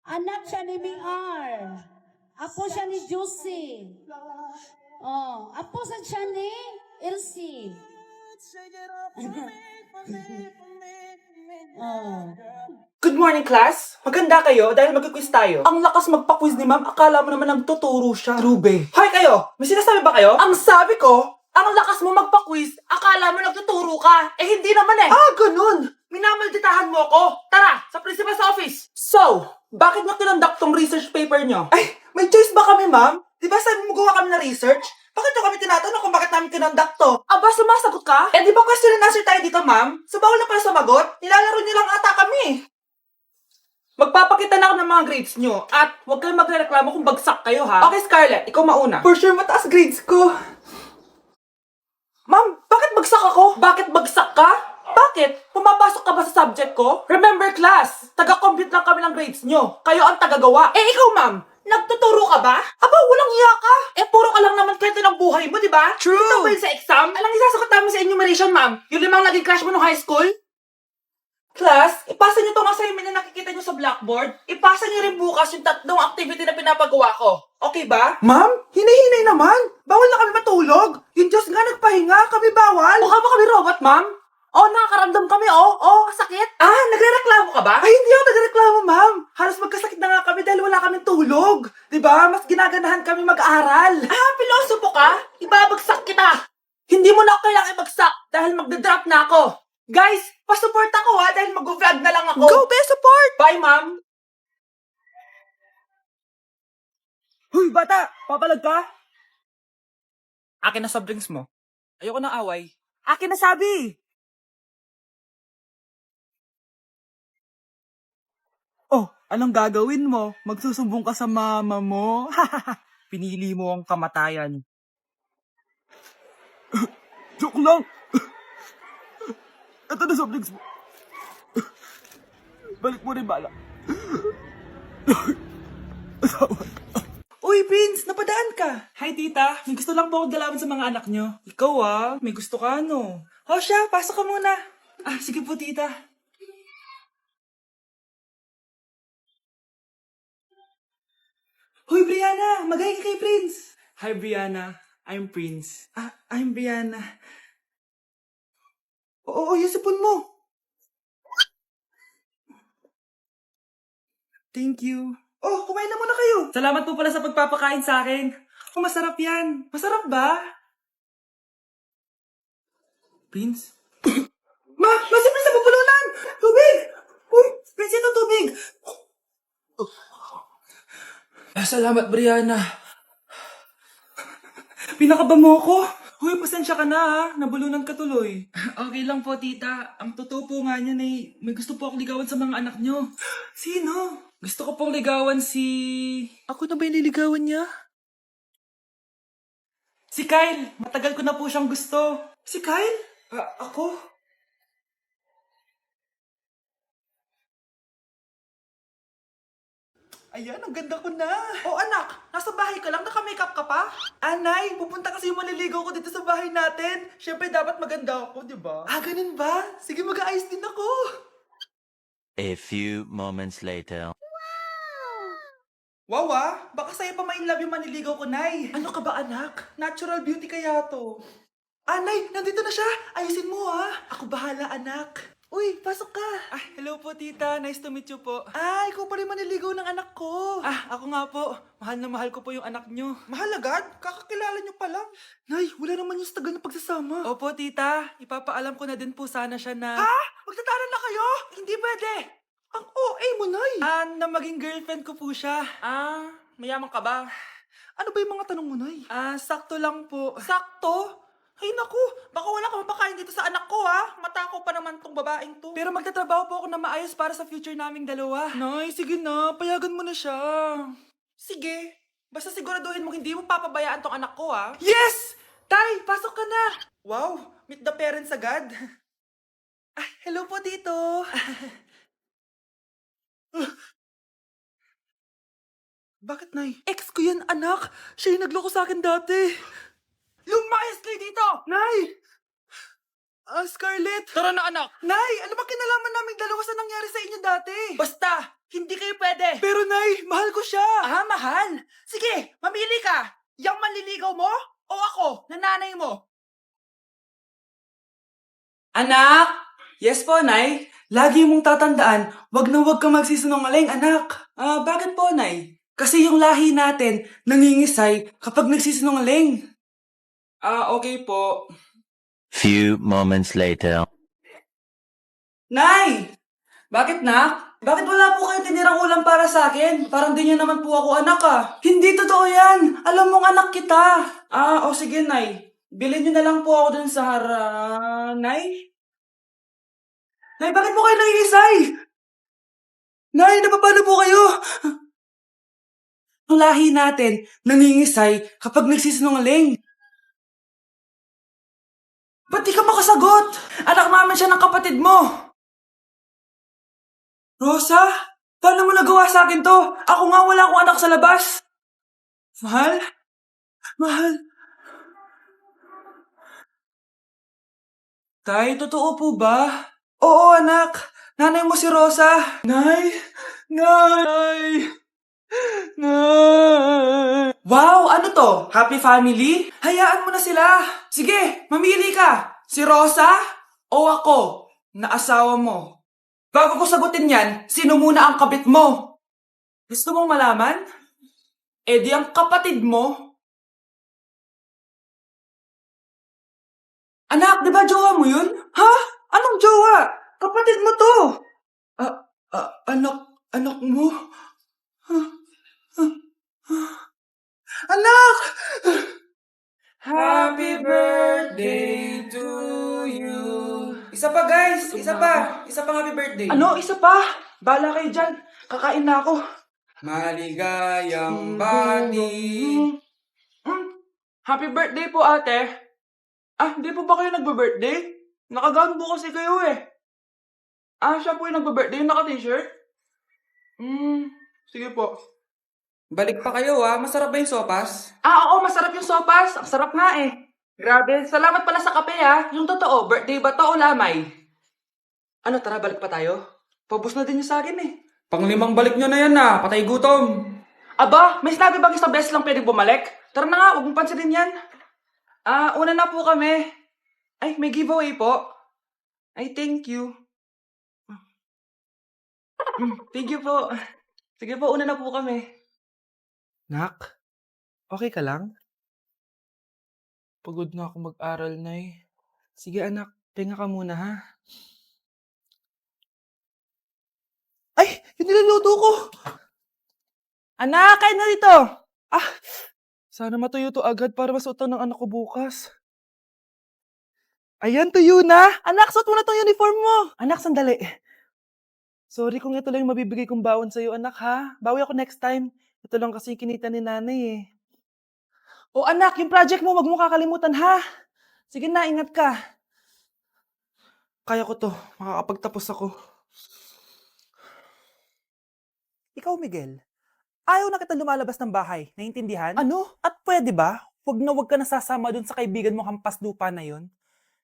Anak siya ni BR. Apo siya ni Juicy. Oh, apo siya ni Elsie. Oh. Good morning, class! Maganda kayo dahil mag-quiz tayo. Ang lakas magpa-quiz ni ma'am, akala mo naman nagtuturo siya. Trube. Hoy kayo! May sinasabi ba kayo? Ang sabi ko, ang lakas mo magpa-quiz, akala mo nagtuturo ka. Eh hindi naman eh. Ah, ganun! Minamalditahan mo ako. Tara, sa principal's office. So, bakit nyo kinonduct tong research paper nyo? Ay, may choice ba kami, ma'am? Di ba sabi mo gawa kami na research? Bakit nyo kami tinatanong kung bakit namin kinonduct to? Aba, sumasagot ka? Eh di ba question and answer tayo dito, ma'am? So bawal na pala sumagot? Nilalaro nyo lang ata kami. Magpapakita na ako ng mga grades nyo at huwag kayong magreklamo kung bagsak kayo, ha? Okay, Scarlett, ikaw mauna. For sure, mataas grades ko. Ma'am, bakit bagsak ako? Bakit bagsak ka? Bakit? Pumapasok ka ba sa subject ko? Remember, class, taga-compute lang kami ng grades nyo. Kayo ang taga-gawa. Eh, ikaw, ma'am, nagtuturo ka ba? Aba, walang iya ka. Eh, puro ka lang naman kwento ng buhay mo, di ba? True. Ito ba yun sa exam? Alang isasagot namin sa enumeration, ma'am. Yung 5 naging crush mo nung high school? Class, ipasa niyo tong assignment na nakikita niyo sa blackboard. Ipasa niyo rin bukas yung 3 activity na pinapagawa ko. Okay ba? Ma'am, hinay-hinay naman. Bawal na kami matulog. Yung Diyos nga nagpahinga, kami bawal. Mukha ba kami robot, ma'am? Oh, nakakaramdam kami, oh, sakit. Ah, nagrereklamo ka ba? Ay, hindi ako nagrereklamo, ma'am. Halos magkasakit na nga kami dahil wala kaming tulog. Diba? Mas ginaganahan kami mag-aaral. Ah, pilosopo ka? Ibabagsak kita. Hindi mo na ako kailangang ibagsak dahil magda-drop na ako. Guys, pa-support ako ha dahil mag-vlog na lang ako. Go, be support! Bye, ma'am. Huy, bata! Papalag ka? Akin na soft drinks mo. Ayoko ng away. Akin na sabi! Oh, anong gagawin mo? Magsusumbong ka sa mama mo? Pinili mo ang kamatayan. Joke lang! Ito na soft drinks mo. Balik mo rin bala. Uy, Prince! Napadaan ka! Hi, tita! May gusto lang po akong dalawin sa mga anak nyo. Ikaw may gusto ka no? O siya, pasok ka muna. Ah, sige po, tita. Hoy, Brianna! Mag-hi ka kay Prince! Hi, Brianna. I'm Prince. Ah, I'm Brianna. Oo, yung sipon mo. Thank you. Oh, kumain na muna kayo. Salamat po pala sa pagpapakain sa akin. Oh, masarap yan. Masarap ba? Prince? Si Prince na pupulunan! Tubig! Uy, Prince, ito tubig! Salamat, Brianna. Pinakaba mo ako? Uy, pasensya ka na ha. Nabulunan ka tuloy. Okay lang po, tita. Ang totoo po nga niyan may gusto po akong ligawan sa mga anak nyo. Sino? Gusto ko pong ligawan si... Ako na ba yung liligawan niya? Si Kyle. Matagal ko na po siyang gusto. Si Kyle? Ako? Ayan, ang ganda ko na. Oh, anak, nasa bahay ka lang, naka-makeup ka pa? Anay, pupunta kasi yung maliligaw ko dito sa bahay natin. Siyempre, dapat maganda ako, di ba? Ah, ganun ba? Sige, mag-aayos din ako. A few moments later. Wow, baka sa'yo pa ma-inlove yung maniligaw ko, Nay. Ano ka ba, anak? Natural beauty kaya to. Nay, nandito na siya. Ayusin mo, Ako bahala, anak. Uy, pasok ka. Hello po, tita. Nice to meet you po. Ikaw pa rin maniligaw ng anak ko. Ako nga po. Mahal na mahal ko po yung anak nyo. Mahal agad? Kakakilala nyo pa lang. Nay, wala naman yung tagal na pagsasama. Opo, tita. Ipapaalam ko na din po sana siya na... Magtataran na kayo? Hindi pwede. Ang OA mo, Nay. Na maging girlfriend ko po siya. Mayaman ka ba? Ano ba yung mga tanong mo, Nay? Sakto lang po. Sakto? Ay naku, baka wala ka mapakain dito sa anak ko Matakaw pa naman tong babaeng to. Pero magtatrabaho po ako na maayos para sa future naming dalawa. Nay, sige na, payagan mo na siya. Sige, basta siguraduhin mo hindi mo papabayaan tong anak ko Yes! Tay, pasok ka na. Wow, meet the parents agad. Hello po dito. Bakit, Nay? Ex ko yan, anak. Siya yung nagloko sa akin dati. Lumayas kayo dito! Nay! Scarlett! Tara na, anak! Nay! Ano ba kinalaman naming dalawa sa nangyari sa inyo dati? Basta! Hindi kayo pwede! Pero, Nay, ko siya. Ah, mahal. Sige, mamili ka. Yang manliligaw mo o ako, na nanay mo? Anak! Yes po, Nay. Lagi mong tatandaan, wag na wag kang magsisinungaling, anak. Bakit po, Nay? Kasi yung lahi natin nangingisay kapag nagsisinungaling. Okay po. Few moments later. Nay! Bakit, nak? Bakit wala po kayo tinirang ulam para sa akin? Parang di niyo naman po ako anak, ah. Hindi totoo yan. Alam mong anak kita. O sige, Nay. Bilhin niyo na lang po ako dun sa Nay? Nay, bakit po kayo nangingisay? Nay, napapano po kayo? Ang lahi natin nangingisay kapag nagsisinungaling. Ba't di ka makasagot? Anak naman siya ng kapatid mo. Rosa? Paano mo nagawa sa akin to? Ako nga wala akong anak sa labas. Mahal? Mahal? Tay, totoo po ba? Oo, anak. Nanay mo si Rosa. Nay! Nay! Nay! Wow, ano to? Happy family? Hayaan mo na sila. Sige, mamili ka. Si Rosa o ako na asawa mo? Bago ko sagutin yan, sino muna ang kabit mo? Gusto mong malaman? Eh di ang kapatid mo. Anak, di ba jowa mo yun? Ha? Anong jowa? Kapatid mo to. Anak mo? Anak! Happy birthday to you. Isa pa, guys. Isa pa. Isa pang happy birthday. Ano? Isa pa? Bala kayo dyan. Kakain na ako. Maligayang bati. Happy birthday po, ate. Hindi po ba kayo nagbe-birthday? Nakagown po kasi kayo eh. Siya po yung nagbe-birthday, yung naka-t-shirt? Sige po. Balik pa kayo masarap ba yung sopas? Oo, masarap yung sopas. Ang sarap nga eh. Grabe, salamat pala sa kape Yung totoo, birthday ba to o lamay? Ano, tara balik pa tayo? Paubos na din yung sa akin eh. Panglimang balik nyo na yan patay gutom. Aba, may sinabi bang isang beses lang pwede bumalik? Tara na nga, huwag mong pansinin yan. Una na po kami. Ay, may giveaway po. Ay, thank you. Thank you po. Sige po, una na po kami. Nak, okay ka lang? Pagod na ako mag-aral, Nay. Sige anak, tinga ka muna ha. Ay, yung niluluto ko! Anak, kain na dito! Sana matuyo to agad para masuotan ng anak ko bukas. Ayan, tuyo na! Anak, suot mo na tong uniform mo! Anak, sandali. Sorry kung ito lang yung mabibigay kong baon sa'yo, anak ha. Bawi ako next time. Ito lang kasi kinita ni nanay eh. O anak, yung project mo, wag mo kakalimutan ha. Sige na, ingat ka. Kaya ko to, makakapagtapos ako. Ikaw, Miguel, ayaw na kita lumalabas ng bahay, naiintindihan? Ano? At pwede ba? Wag na wag ka nasasama dun sa kaibigan mo hampas lupa na yon.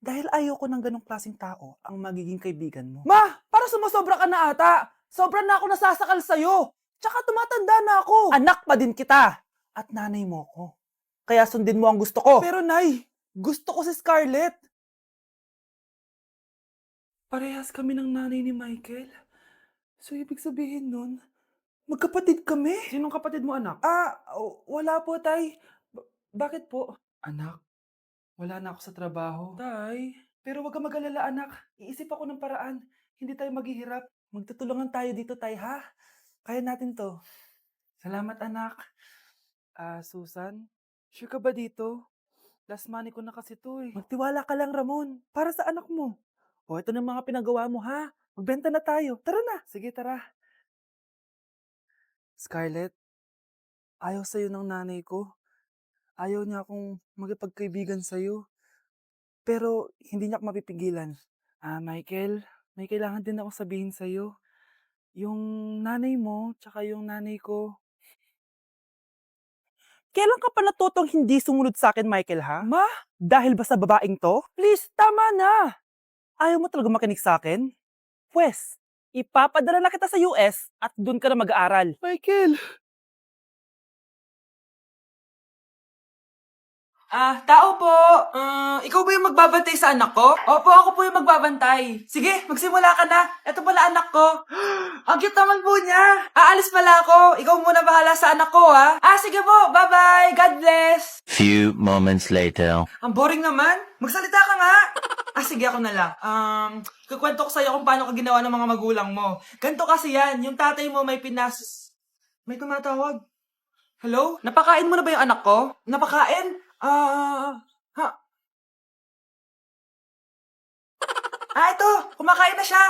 Dahil ayaw ko ng ganong klaseng tao ang magiging kaibigan mo. Ma! Para sumasobra ka na ata! Sobra na ako nasasakal sa'yo! Tsaka tumatanda na ako! Anak pa din kita! At nanay mo ko. Kaya sundin mo ang gusto ko. Pero Nay, gusto ko si Scarlett. Parehas kami ng nanay ni Michael. So ibig sabihin nun, magkapatid kami? Sinong kapatid mo, anak? Wala po, Tay. Bakit po? Anak, wala na ako sa trabaho. Tay, pero wag ka mag-alala, anak. Iisip ako ng paraan. Hindi tayo maghihirap. Magtutulungan tayo dito, Tay, ha? Kaya natin to. Salamat, anak. Susan, sure ka ba dito? Last money ko na kasi to eh. Magtiwala ka lang, Ramon. Para sa anak mo. O, ito na mga pinagawa mo, ha? Magbenta na tayo. Tara na. Sige, tara. Scarlett, ayaw sa'yo ng nanay ko. Ayaw niya akong magipagkaibigan sa'yo. Pero hindi niya ako mapipigilan. Michael, may kailangan din akong sabihin sa'yo. Yung nanay mo, tsaka yung nanay ko. Kailan ka pa natutong hindi sumunod sa akin, Michael, ha? Ma, dahil ba sa babaeng to? Please, tama na! Ayaw mo talaga makinig sa akin? Pwes, ipapadala na kita sa US at doon ka na mag-aaral. Michael! Tao po. Ikaw ba yung magbabantay sa anak ko? Opo, ako po yung magbabantay. Sige, magsimula ka na. Ito pala anak ko. Ang cute naman po niya. Aalis pala ako. Ikaw muna bahala sa anak ko, ha? Sige po. Bye-bye. God bless. Few moments later. Ang boring naman. Magsalita ka nga. Sige, ako na lang. Kukwento ko sa'yo kung paano ka ginawa ng mga magulang mo. Ganto kasi yan. Yung tatay mo may May tumatawag. Hello? Napakain mo na ba yung anak ko? Napakain? Ito! Kumakain na siya!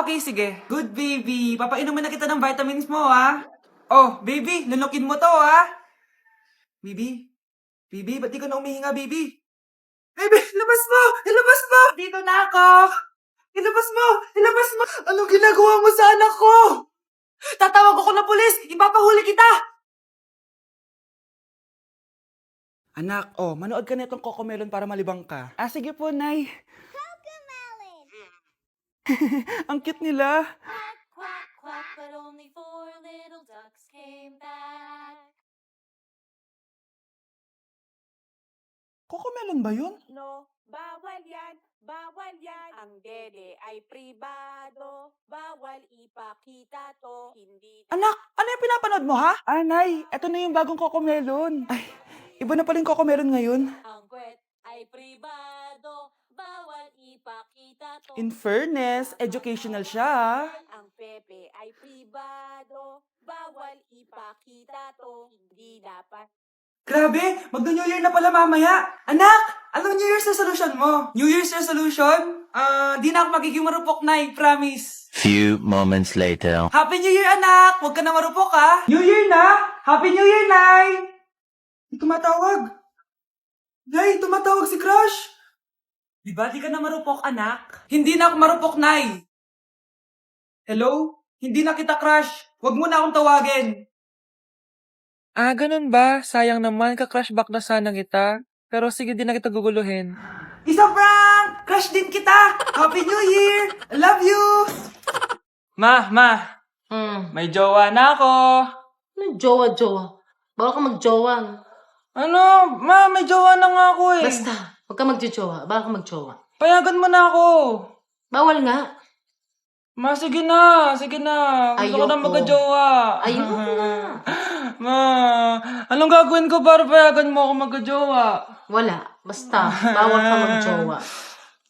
Okay, sige. Good baby. Papainumin na kita ng vitamins mo, ha? Oh, baby, lunukin mo to, ha? Baby? Baby, ba't di ka na umihinga, baby? Baby, ilabas mo! Ilabas mo! Dito na ako! Ilabas mo! Ilabas mo! Anong ginagawa mo sa anak ko? Tatawag ako ng pulis! Ipapahuli kita! Anak, manood ka na itong Cocomelon para malibang ka. Sige po, Nay. Cocomelon! Ang cute nila. Quack, quack, quack, but only 4 little ducks came back. Cocomelon ba yun? No, bawal yan, bawal yan. Ang dede ay pribado, bawal ipakita to, hindi... Anak, ano yung pinapanood mo, ha? Nay, eto na yung bagong Cocomelon. Ay, iba na pala yung Cocomelon ngayon. Ang kwet ay pribado, bawal ipakita to. In fairness, educational siya, ha? Ang pepe ay pribado, bawal ipakita to, hindi dapat... Grabe, magno-New Year na pala mamaya. Anak, anong New Year's resolution mo? New Year's resolution? Di na ako magiging marupok, Nay, promise. Few moments later. Happy New Year, anak! Huwag ka na marupok, ha? New Year na! Happy New Year, Nay! Tumatawag. Nay, tumatawag si Crush. Di ba di ka na marupok, anak? Hindi na ako marupok, Nay. Hello? Hindi na kita crush. Huwag mo na akong tawagin. Ganun ba? Sayang naman, ka-crush back na sana kita. Pero sige, di na kita guguluhin. Isa prank! Crush din kita! Happy New Year! I love you! Ma, may jowa na ako. Ano jowa-jowa? Bawal ka magjowa. Ano? Ma, may jowa na nga ako eh. Basta, huwag ka magjowa. Bawal ka magjowa. Payagan mo na ako. Bawal nga. Ma, sige na. Gusto ko na Ayoko. magka-jowa. Ayoko na. Ma, anong gagawin ko para payagan mo ako magka-jowa? Wala. Basta, bawal ka magjowa.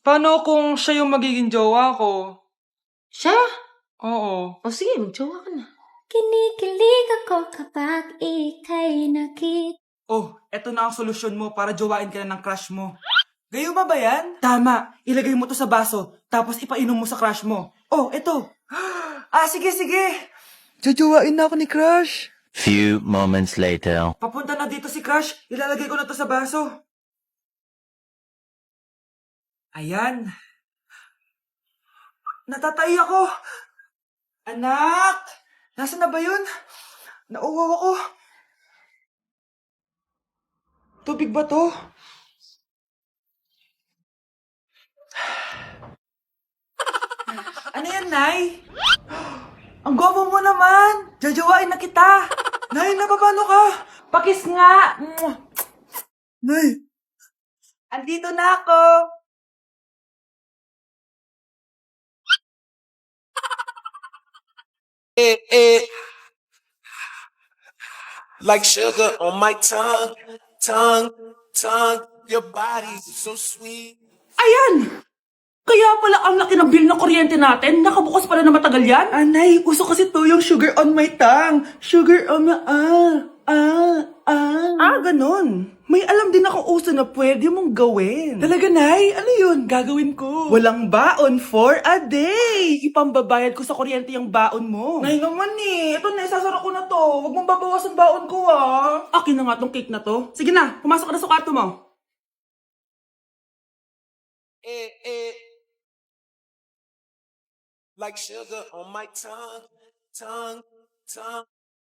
Paano kung siya yung magiging jowa ko? Siya? Oo. O sige, magjowa ka na. Kinikilig ako kapag ika'y nakita. Eto na ang solusyon mo para jowain ka na ng crush mo. Gayuma ba yan? Tama. Ilagay mo to sa baso, tapos ipainom mo sa crush mo. Eto. Sige. Jojowain na ako ni Crush. Few moments later. Papunta na dito si Crush. Ilalagay ko na to sa baso. Ayan. Natatay ako. Anak! Nasaan na ba yun? Nauwaw ako. Tubig ba to? Ano yan, Nay? Ang gwapo mo naman! Jajawain na kita! Nay, napapano ka? Pakis nga! Nay! Andito na ako! Like sugar on my tongue, your body's so sweet. Ayan! Kaya pala ang laki ng bill ng kuryente natin. Nakabukas pala na matagal yan. Nay, uso kasi to yung sugar on my tongue. Sugar on my... Ganon. May alam din akong uso na pwede mong gawin. Talaga, Nay? Ano yun? Gagawin ko. Walang baon for a day. Ipambabayad ko sa kuryente yung baon mo. Nay naman Ito na, isasara ko na to. Huwag mong babawasan baon ko, Akin na nga tong cake na to. Sige na, pumasok ka na sa kwarto mo. Like sugar on my tongue.